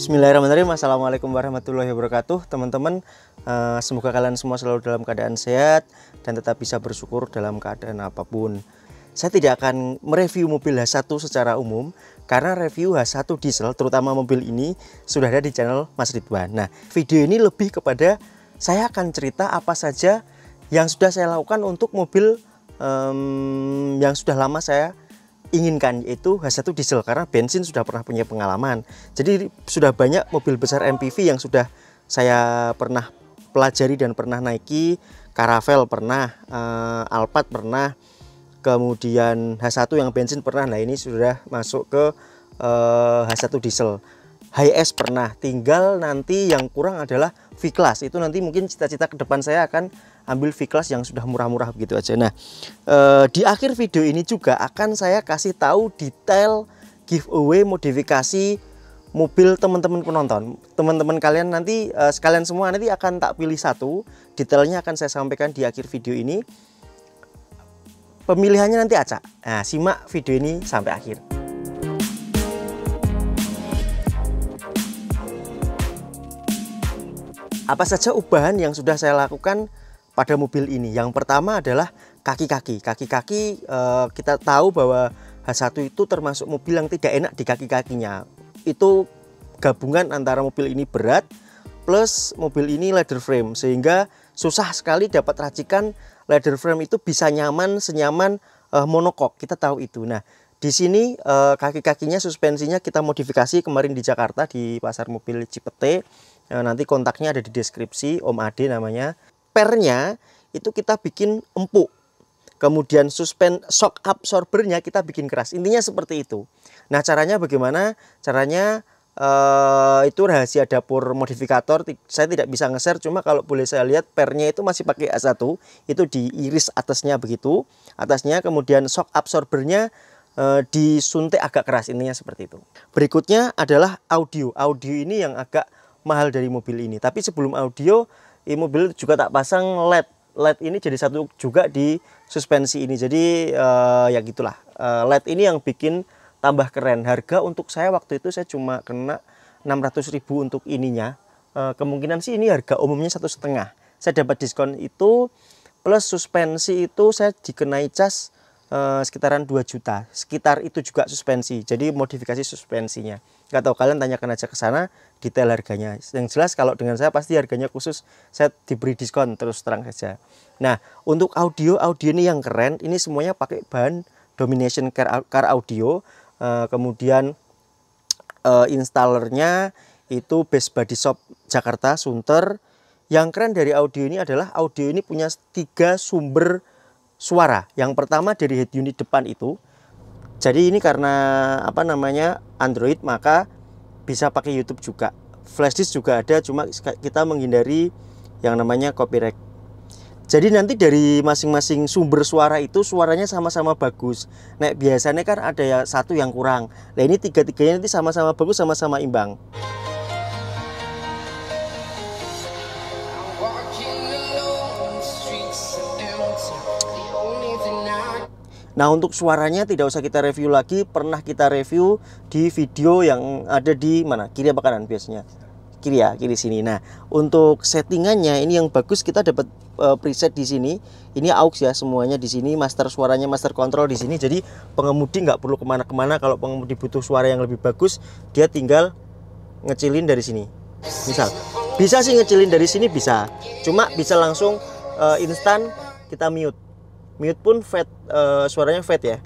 Bismillahirrahmanirrahim. Assalamualaikum warahmatullahi wabarakatuh, teman-teman. Semoga kalian semua selalu dalam keadaan sehat dan tetap bisa bersyukur dalam keadaan apapun. Saya tidak akan mereview mobil H1 secara umum karena review H1 diesel, terutama mobil ini, sudah ada di channel Mas Ridwan. Nah, video ini lebih kepada saya akan cerita apa saja yang sudah saya lakukan untuk mobil yang sudah lama saya inginkan, yaitu H1 diesel, karena bensin sudah pernah punya pengalaman. Jadi sudah banyak mobil besar MPV yang sudah saya pernah pelajari dan pernah naiki. Caravelle pernah, Alphard pernah, kemudian H1 yang bensin pernah. Nah, ini sudah masuk ke H1 diesel. Hiace pernah, tinggal nanti yang kurang adalah V-Class. Itu nanti mungkin cita-cita ke depan saya akan ambil V-Class yang sudah murah-murah begitu aja. Nah, di akhir video ini juga akan saya kasih tahu detail giveaway modifikasi mobil teman-teman penonton. Teman-teman kalian nanti, sekalian semua nanti akan tak pilih satu. Detailnya akan saya sampaikan di akhir video ini. Pemilihannya nanti acak. Nah, simak video ini sampai akhir. Apa saja ubahan yang sudah saya lakukan pada mobil ini? Yang pertama adalah kaki-kaki. Kaki-kaki kita tahu bahwa H1 itu termasuk mobil yang tidak enak di kaki-kakinya. Itu gabungan antara mobil ini berat plus mobil ini leather frame, sehingga susah sekali dapat racikan leather frame itu bisa nyaman senyaman monokok. Kita tahu itu. Nah, di sini kaki-kakinya, suspensinya kita modifikasi kemarin di Jakarta di pasar mobil Cipete. Nanti kontaknya ada di deskripsi, Om Ade namanya. Pernya itu kita bikin empuk, kemudian shock absorbernya kita bikin keras. Intinya seperti itu. Nah, caranya bagaimana? Caranya itu rahasia dapur modifikator. Saya tidak bisa nge-share, cuma kalau boleh saya lihat pernya itu masih pakai A1, itu diiris atasnya begitu, atasnya, kemudian shock absorbernya disuntik agak keras. Intinya seperti itu. Berikutnya adalah audio. Audio ini yang agak mahal dari mobil ini. Tapi sebelum audio, ini mobil juga tak pasang LED. LED ini jadi satu juga di suspensi ini. Jadi ya gitulah. LED ini yang bikin tambah keren. Harga untuk saya waktu itu saya cuma kena 600.000 untuk ininya. Kemungkinan sih ini harga umumnya 1,5. Saya dapat diskon itu plus suspensi itu saya dikenai cas sekitaran 2 juta. Sekitar itu juga suspensi. Jadi modifikasi suspensinya. Nggak tahu, kalian tanyakan aja ke sana detail harganya. Yang jelas kalau dengan saya pasti harganya khusus, saya diberi diskon terus terang saja. Nah, untuk audio ini yang keren. Ini semuanya pakai bahan Domination Car Audio. Kemudian installernya itu Best Body Shop Jakarta, Sunter. Yang keren dari audio ini adalah audio ini punya 3 sumber suara. Yang pertama dari head unit depan itu. Jadi ini karena apa namanya Android, maka bisa pakai YouTube juga. Flash disk juga ada, cuma kita menghindari yang namanya copyright. Jadi nanti dari masing-masing sumber suara itu suaranya sama-sama bagus. Nah, biasanya kan ada ya satu yang kurang. Nah, ini tiga-tiganya nanti sama-sama bagus, sama-sama imbang. Nah, untuk suaranya tidak usah kita review lagi, pernah kita review di video yang ada di mana? Kiri apa kanan biasanya? Kiri ya, kiri sini. Nah, untuk settingannya ini yang bagus, kita dapat preset di sini. Ini aux ya semuanya di sini, master suaranya, master control di sini. Jadi pengemudi nggak perlu kemana-kemana. Kalau pengemudi butuh suara yang lebih bagus, dia tinggal ngecilin dari sini. Misal, bisa sih ngecilin dari sini bisa. Cuma bisa langsung instan kita mute. Mute pun fade, suaranya fade ya.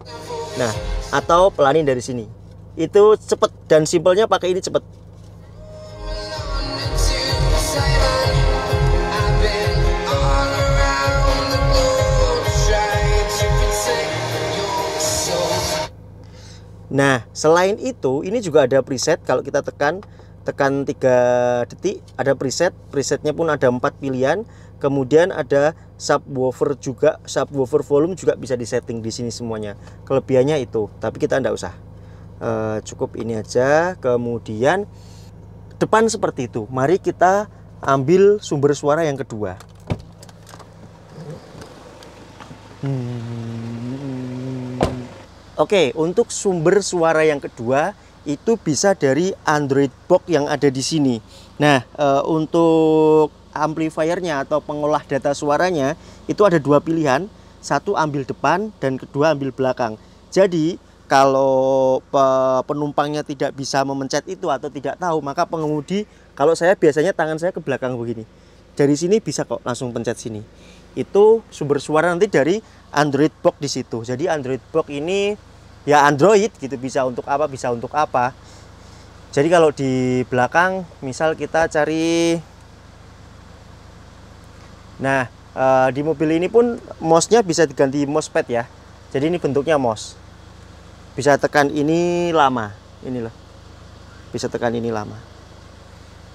Nah, atau pelanin dari sini. Itu cepet dan simpelnya pakai ini cepet. Nah, selain itu ini juga ada preset. Kalau kita tekan 3 detik ada preset. Presetnya pun ada 4 pilihan. Kemudian ada subwoofer juga, subwoofer volume juga bisa disetting di sini semuanya. Kelebihannya itu, tapi kita tidak usah. Cukup ini aja. Kemudian depan seperti itu. Mari kita ambil sumber suara yang kedua. Oke, untuk sumber suara yang kedua itu bisa dari Android box yang ada di sini. Nah, untuk amplifiernya atau pengolah data suaranya itu ada dua pilihan, satu ambil depan dan kedua ambil belakang. Jadi kalau penumpangnya tidak bisa memencet itu atau tidak tahu, maka pengemudi, kalau saya biasanya tangan saya ke belakang begini, dari sini bisa kok langsung pencet sini. Itu sumber suara nanti dari Android box di situ. Jadi Android box ini ya Android gitu, bisa untuk apa, bisa untuk apa. Jadi kalau di belakang misal kita cari, nah di mobil ini pun mouse-nya bisa diganti mousepad ya. Jadi ini bentuknya mouse, bisa tekan ini lama, ini loh, bisa tekan ini lama.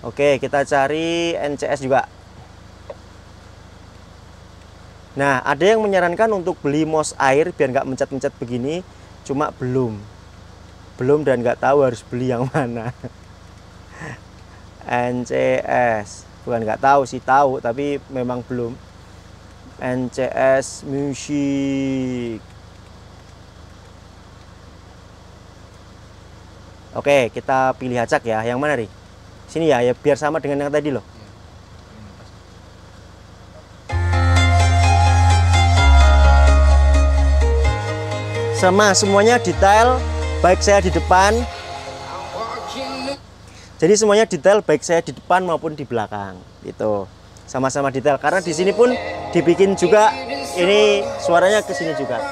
Oke, kita cari NCS juga. Nah, ada yang menyarankan untuk beli mouse air biar nggak mencet-mencet begini, cuma belum dan nggak tahu harus beli yang mana. NCS, bukan nggak tahu sih, tahu tapi memang belum. NCS Music. Oke, kita pilih acak ya. Yang mana nih? Sini ya, ya biar sama dengan yang tadi loh. Sama, semuanya detail, baik saya di depan. Jadi semuanya detail, baik saya di depan maupun di belakang. Gitu. Sama-sama detail, karena di sini pun dibikin juga, ini suaranya ke sini juga.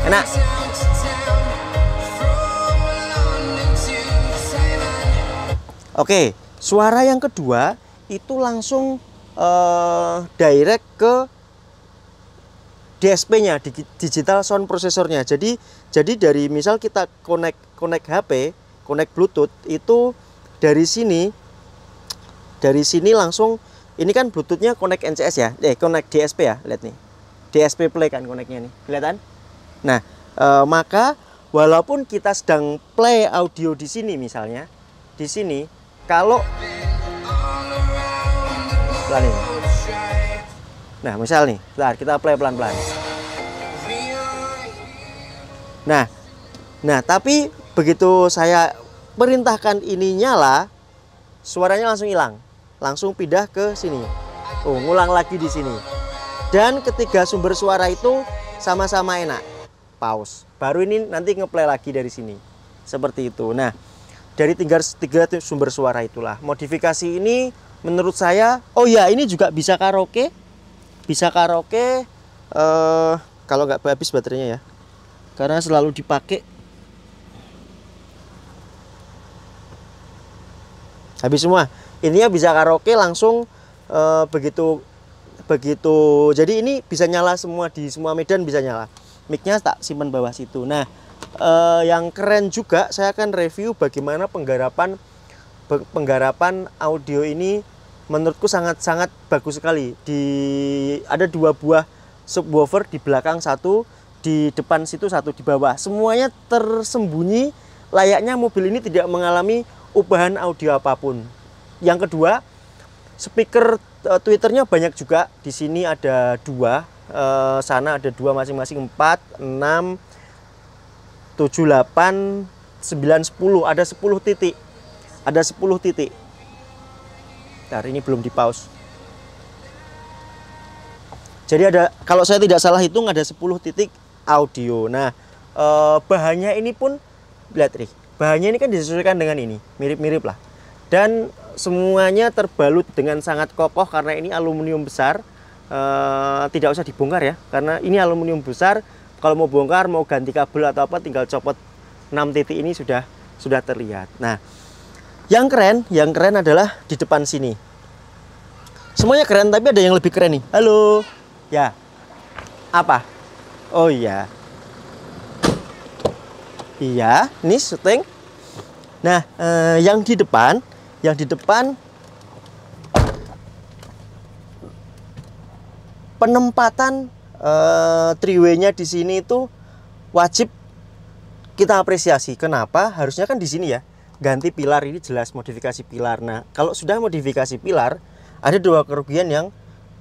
Enak. Oke, suara yang kedua itu langsung direct ke DSP-nya, digital sound processor-nya. Jadi dari misal kita connect HP, connect Bluetooth, itu dari sini langsung, ini kan Bluetooth-nya connect NCS ya, connect DSP ya, lihat nih, DSP play kan connect-nya nih, kelihatan? Nah, maka walaupun kita sedang play audio di sini misalnya, di sini kalau pelan ini. Nah, misal nih, bentar, kita play pelan-pelan. Nah, tapi begitu saya perintahkan ini nyala, suaranya langsung hilang, langsung pindah ke sini. Oh, ngulang lagi di sini. Dan ketiga sumber suara itu sama-sama enak. Pause. Baru ini nanti ngeplay lagi dari sini. Seperti itu. Nah, dari tiga sumber suara itulah. Modifikasi ini menurut saya, oh ya, ini juga bisa karaoke. Bisa karaoke kalau nggak habis baterainya ya. Karena selalu dipakai. Habis semua. Ininya bisa karaoke langsung begitu. Jadi ini bisa nyala semua, di semua medan bisa nyala. Mic-nya tak simpan bawah situ. Nah, yang keren juga saya akan review bagaimana penggarapan audio ini. Menurutku sangat-sangat bagus sekali. Ada dua buah subwoofer di belakang satu, di depan situ satu, di bawah. Semuanya tersembunyi, layaknya mobil ini tidak mengalami ubahan audio apapun. Yang kedua, speaker tweeternya banyak juga. Di sini ada dua, sana ada dua masing-masing, 4, 6, 7, 8, 9, 10. Ada 10 titik. Ada 10 titik. Bentar, ini belum di pause. Jadi ada, kalau saya tidak salah hitung ada 10 titik audio. Nah, bahannya ini pun, lihat nih, bahannya ini kan disesuaikan dengan ini, mirip-mirip lah. Dan semuanya terbalut dengan sangat kokoh karena ini aluminium besar. Tidak usah dibongkar ya, karena ini aluminium besar. Kalau mau bongkar, mau ganti kabel atau apa, tinggal copot 6 titik ini sudah terlihat. Nah, yang keren adalah di depan sini. Semuanya keren, tapi ada yang lebih keren nih. Halo. Ya. Apa? Oh iya. Iya, ini syuting. Nah, yang di depan penempatan triway-nya di sini itu wajib kita apresiasi. Kenapa? Harusnya kan di sini ya. Ganti pilar, ini jelas modifikasi pilar. Nah, kalau sudah modifikasi pilar, ada dua kerugian yang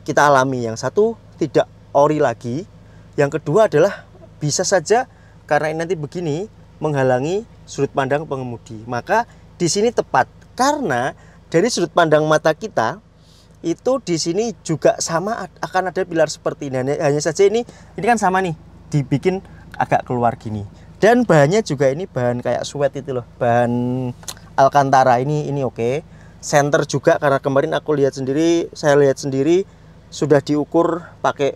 kita alami. Yang satu, tidak ori lagi. Yang kedua adalah bisa saja karena ini nanti begini menghalangi sudut pandang pengemudi. Maka di sini tepat karena dari sudut pandang mata kita itu di sini juga sama akan ada pilar seperti ini. Hanya saja ini kan sama nih, dibikin agak keluar gini. Dan bahannya juga ini bahan kayak suede itu loh, bahan Alcantara ini oke. Center juga karena kemarin saya lihat sendiri sudah diukur pakai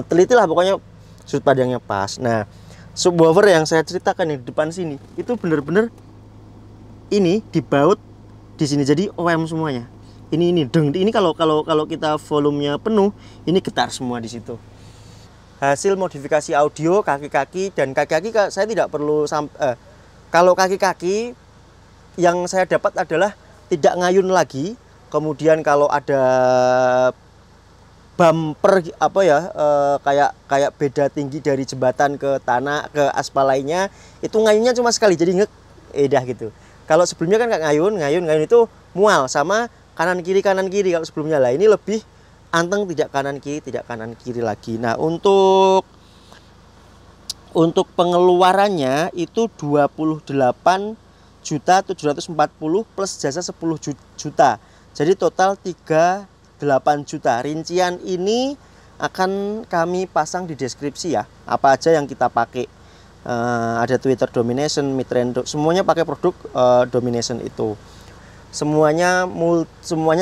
teliti lah pokoknya sudut pandangnya pas. Nah, subwoofer yang saya ceritakan yang di depan sini itu bener-bener ini dibaut di sini jadi OM semuanya. Ini deng. Ini kalau kita volumenya penuh, ini getar semua di situ. Hasil modifikasi audio kaki-kaki dan kaki-kaki saya tidak perlu kalau kaki-kaki yang saya dapat adalah tidak ngayun lagi. Kemudian kalau ada bumper kayak beda tinggi dari jembatan ke tanah ke aspal lainnya, itu ngayunnya cuma sekali jadi dah gitu. Kalau sebelumnya kan nggak ngayun itu mual sama kanan kiri kalau sebelumnya lah, ini lebih anteng, tidak kanan kiri lagi. Nah, untuk pengeluarannya itu 28.740 plus jasa 10 juta. Jadi total 38 juta. Rincian ini akan kami pasang di deskripsi ya. Apa aja yang kita pakai. Ada Twitter Domination, Midrange, semuanya pakai produk Domination itu. Semuanya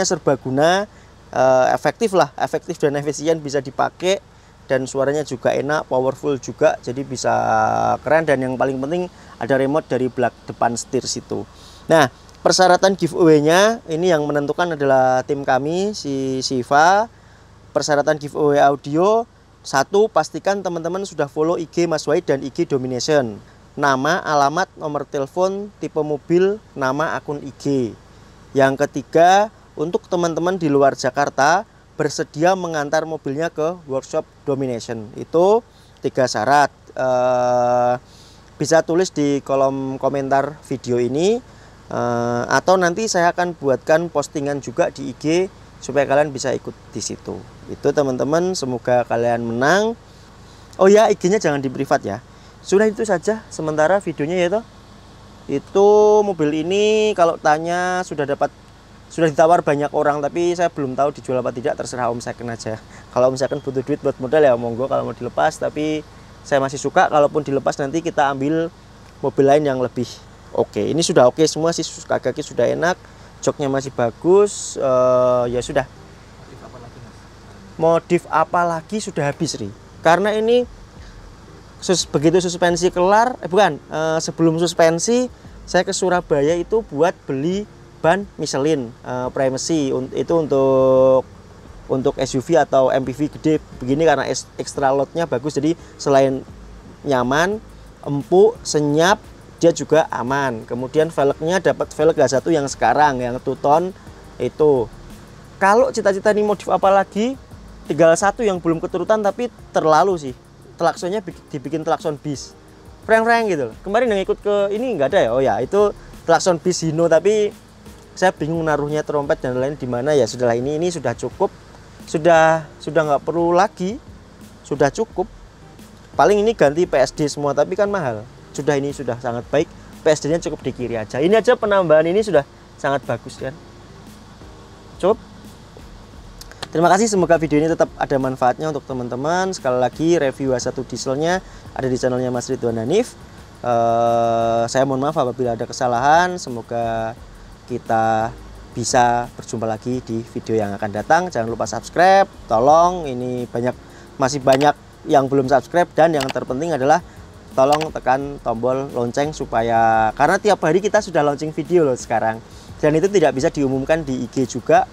serbaguna, efektif dan efisien, bisa dipakai dan suaranya juga enak, powerful juga, jadi bisa keren. Dan yang paling penting ada remote dari belak depan setir situ. Nah, persyaratan giveaway-nya ini yang menentukan adalah tim kami si Siva. Persyaratan giveaway audio, 1, pastikan teman-teman sudah follow IG Mas Wahid dan IG Domination. Nama, alamat, nomor telepon, tipe mobil, nama akun IG. Yang ketiga, untuk teman-teman di luar Jakarta bersedia mengantar mobilnya ke workshop Domination. Itu 3 syarat. Bisa tulis di kolom komentar video ini, atau nanti saya akan buatkan postingan juga di IG supaya kalian bisa ikut di situ. Itu teman-teman, semoga kalian menang. Oh ya, IG-nya jangan di privat ya. Sudah itu saja sementara videonya ya toh. Itu mobil ini kalau tanya sudah ditawar banyak orang, tapi saya belum tahu dijual apa tidak, terserah Om Second aja. Kalau Om Second butuh duit buat modal ya monggo, kalau mau dilepas, tapi saya masih suka kalaupun dilepas nanti kita ambil mobil lain yang lebih oke. Ini sudah oke semua sih, kaki sudah enak, joknya masih bagus. Ya sudah. Modif apa lagi sudah habis Ri. Karena ini begitu suspensi kelar, sebelum suspensi saya ke Surabaya itu buat beli ban Michelin Primacy. Itu untuk SUV atau MPV gede begini karena extra loadnya bagus, jadi selain nyaman, empuk, senyap, dia juga aman. Kemudian velgnya dapat velg H1 yang sekarang yang 2 ton itu. Kalau cita-cita ini modif apa lagi, tinggal satu yang belum keturutan tapi terlalu sih, klaksonnya dibikin klakson bis freng gitu. Kemarin yang ikut ke ini nggak ada ya. Oh ya, itu klakson bis Hino, tapi saya bingung naruhnya trompet dan lain di mana. Ya sudahlah, ini sudah cukup, sudah nggak perlu lagi, sudah cukup. Paling ini ganti PSD semua, tapi kan mahal. Ini sudah sangat baik, PSD-nya cukup di kiri aja. Ini aja penambahan ini sudah sangat bagus kan. Cukup. Terima kasih, semoga video ini tetap ada manfaatnya untuk teman-teman. Sekali lagi review H1 dieselnya ada di channelnya Mas Ridwan Hanif. Saya mohon maaf apabila ada kesalahan. Semoga kita bisa berjumpa lagi di video yang akan datang. Jangan lupa subscribe, tolong, ini masih banyak yang belum subscribe, dan yang terpenting adalah tolong tekan tombol lonceng karena tiap hari kita sudah launching video loh sekarang, dan itu tidak bisa diumumkan di IG juga.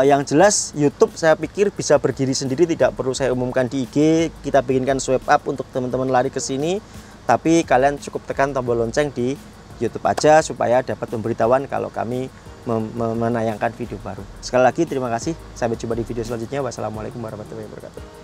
Yang jelas YouTube saya pikir bisa berdiri sendiri, tidak perlu saya umumkan di IG. Kita bikinkan swipe up untuk teman-teman lari ke sini, tapi kalian cukup tekan tombol lonceng di YouTube aja supaya dapat pemberitahuan kalau kami menayangkan video baru. Sekali lagi terima kasih, sampai jumpa di video selanjutnya. Wassalamualaikum warahmatullahi wabarakatuh.